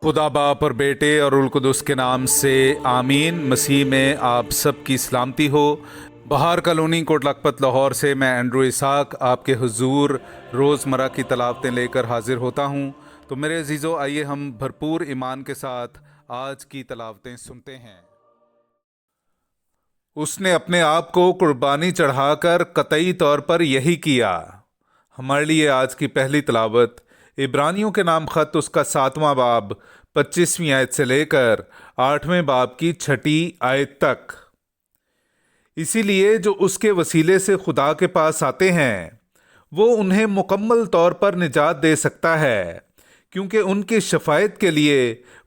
खुदा बाप और बेटे और उल कुदस के नाम से आमीन। मसीह में आप सब की सलामती हो। बहार कॉलोनी कोट लखपत लाहौर से मैं एंड्रू इसाक आपके हुजूर रोज़मर्रा की तलावतें लेकर हाजिर होता हूँ। तो मेरे अजीज़ों, आइए हम भरपूर ईमान के साथ आज की तलावतें सुनते हैं। उसने अपने आप को कुर्बानी चढ़ाकर कतई तौर पर यही किया। हमारे लिए आज की पहली तलावत इब्रानियों के नाम खत उसका 7वां बाब 25वीं आयत से लेकर 8वें बाब की 6ठी आयत तक। इसीलिए जो उसके वसीले से खुदा के पास आते हैं वो उन्हें मुकम्मल तौर पर निजात दे सकता है, क्योंकि उनकी शफायत के लिए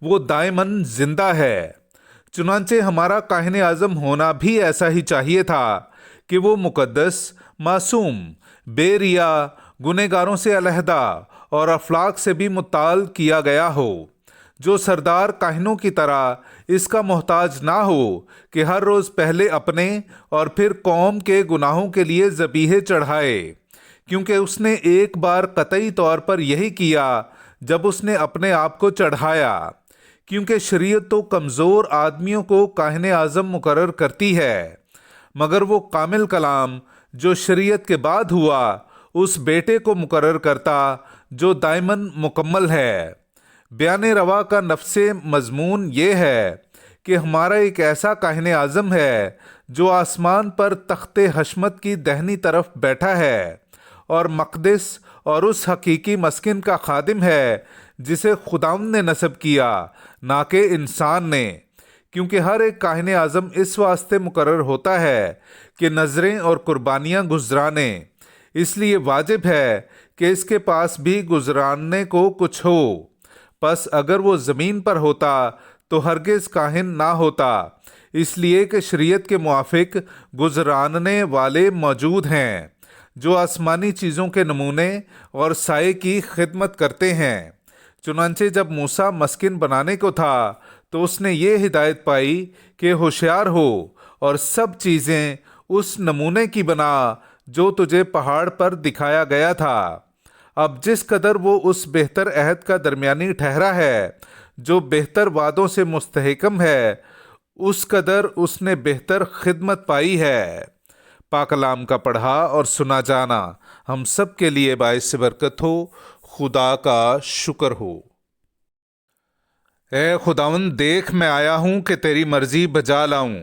वो दायमन जिंदा है। चुनांचे हमारा काहिन आज़म होना भी ऐसा ही चाहिए था कि वो मुकद्दस, मासूम, बेरिया, गुनहगारों से अलहदा और अफलाक से भी मुत्ताल किया गया हो, जो सरदार काहिनों की तरह इसका मोहताज ना हो कि हर रोज़ पहले अपने और फिर कौम के गुनाहों के लिए ज़बीहे चढ़ाए, क्योंकि उसने एक बार कतई तौर पर यही किया जब उसने अपने आप को चढ़ाया। क्योंकि शरीयत तो कमज़ोर आदमियों को काहिन आज़म मुकर्रर करती है, मगर वो कामिल कलाम जो शरीयत के बाद हुआ उस बेटे को मुकर्रर करता जो दायमन मुकम्मल है। बयान रवा का नफ्से मजमून ये है कि हमारा एक ऐसा काहिन आज़म है जो आसमान पर तख्ते हशमत की दहनी तरफ बैठा है और मक़दिस और उस हकीकी मस्किन का खादिम है जिसे खुदावंद ने नस्ब किया, ना कि इंसान ने। क्योंकि हर एक काहिन आज़म इस वास्ते मुकर्रर होता है कि नज़रें और कुर्बानियाँ गुजराने, इसलिए वाजिब है कि इसके पास भी गुजरानने को कुछ हो। बस अगर वो ज़मीन पर होता तो हरगिज़ काहिन ना होता, इसलिए कि शरीयत के मुआफिक गुजरानने वाले मौजूद हैं जो आसमानी चीज़ों के नमूने और साए की खिदमत करते हैं। चुनांचे जब मूसा मस्किन बनाने को था तो उसने ये हिदायत पाई कि होशियार हो और सब चीज़ें उस नमूने की बना जो तुझे पहाड़ पर दिखाया गया था। अब जिस कदर वो उस बेहतर अहद का दरमियानी ठहरा है जो बेहतर वादों से मुस्तहकम है, उस कदर उसने बेहतर खिदमत पाई है। पाकलाम का पढ़ा और सुना जाना हम सब के लिए बाइस बरकत हो। खुदा का शुक्र हो। ए खुदावंद, देख मैं आया हूँ कि तेरी मर्जी बजा लाऊं।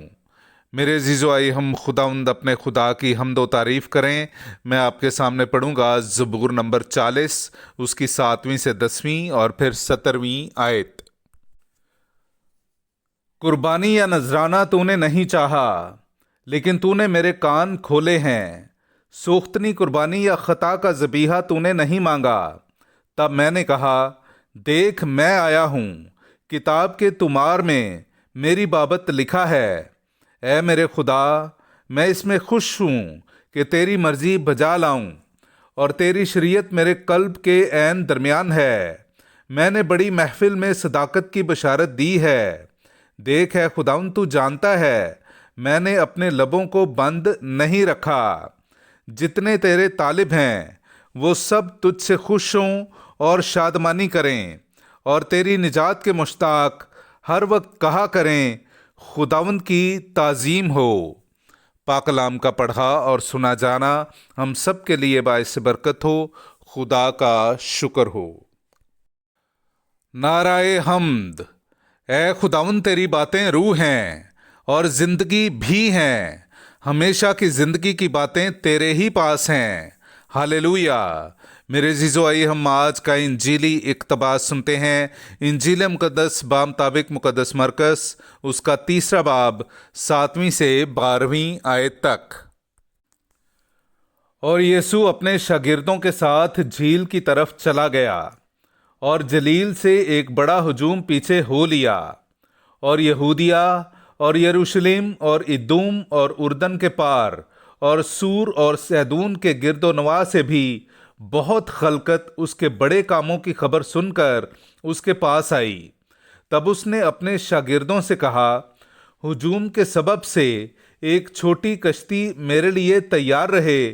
मेरे अजीज़ो, आइए हम खुदावंद अपने खुदा की हम्द व तारीफ़ करें। मैं आपके सामने पढ़ूंगा ज़बूर नंबर 40, उसकी 7वीं से 10वीं और फिर 17वीं आयत। कुर्बानी या नजराना तूने नहीं चाहा, लेकिन तूने मेरे कान खोले हैं। सोख्तनी कुर्बानी या खता का ज़बीहा तूने नहीं मांगा। तब मैंने कहा, देख मैं आया हूँ, किताब के तुमार में मेरी बाबत लिखा है। ऐ मेरे खुदा, मैं इसमें खुश हूँ कि तेरी मर्जी बजा लाऊं, और तेरी शरीयत मेरे कल्ब के ऐन दरमियान है। मैंने बड़ी महफिल में सदाकत की बशारत दी है। देख है खुदाउन, तू जानता है मैंने अपने लबों को बंद नहीं रखा। जितने तेरे तालिब हैं वो सब तुझसे खुश हों और शादमानी करें, और तेरी निजात के मुश्ताक हर वक्त कहा करें, खुदावंद की ताज़ीम हो। पाकलाम का पढ़ा और सुना जाना हम सब के लिए बाइस बरकत हो। खुदा का शुक्र हो। नाराए हम्द। ए खुदावंद, तेरी बातें रूह हैं और ज़िंदगी भी हैं। हमेशा की ज़िंदगी की बातें तेरे ही पास हैं। हालेलुया। मेरे अज़ीज़ों, आइए हम आज का इंजीली इक़्तिबास सुनते हैं। इंजील मुक़द्दस बामुताबिक मुक़द्दस मरकस, उसका 3रा बाब 7वीं से 12वीं आयत तक। और यीशु अपने शागिर्दों के साथ झील की तरफ चला गया, और जलील से एक बड़ा हुजूम पीछे हो लिया, और यहूदिया और यरूशलेम और इदूम और उर्दन के पार और सूर और सैदून के गिरदो नवा से भी बहुत खलकत उसके बड़े कामों की खबर सुनकर उसके पास आई। तब उसने अपने शागिर्दों से कहा, हुजूम के सबब से एक छोटी कश्ती मेरे लिए तैयार रहे,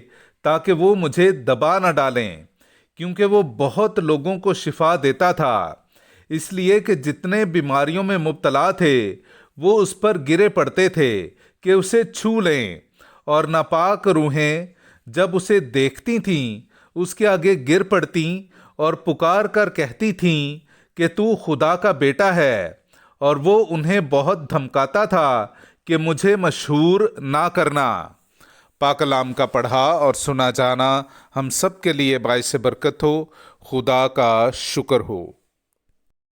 ताकि वो मुझे दबा न डालें, क्योंकि वो बहुत लोगों को शिफा देता था। اس لیے کہ جتنے بیماریوں میں مبتلا تھے وہ اس پر گرے پڑتے تھے کہ اسے چھو لیں، اور ناپاک روحیں جب اسے دیکھتی تھیں اس کے آگے گر پڑتیں اور پکار کر کہتی تھیں کہ تو خدا کا بیٹا ہے، اور وہ انہیں بہت دھمکاتا تھا کہ مجھے مشہور نہ کرنا۔ پاک کلام کا پڑھا اور سنا جانا ہم سب کے لیے باعث برکت ہو۔ خدا کا شکر ہو۔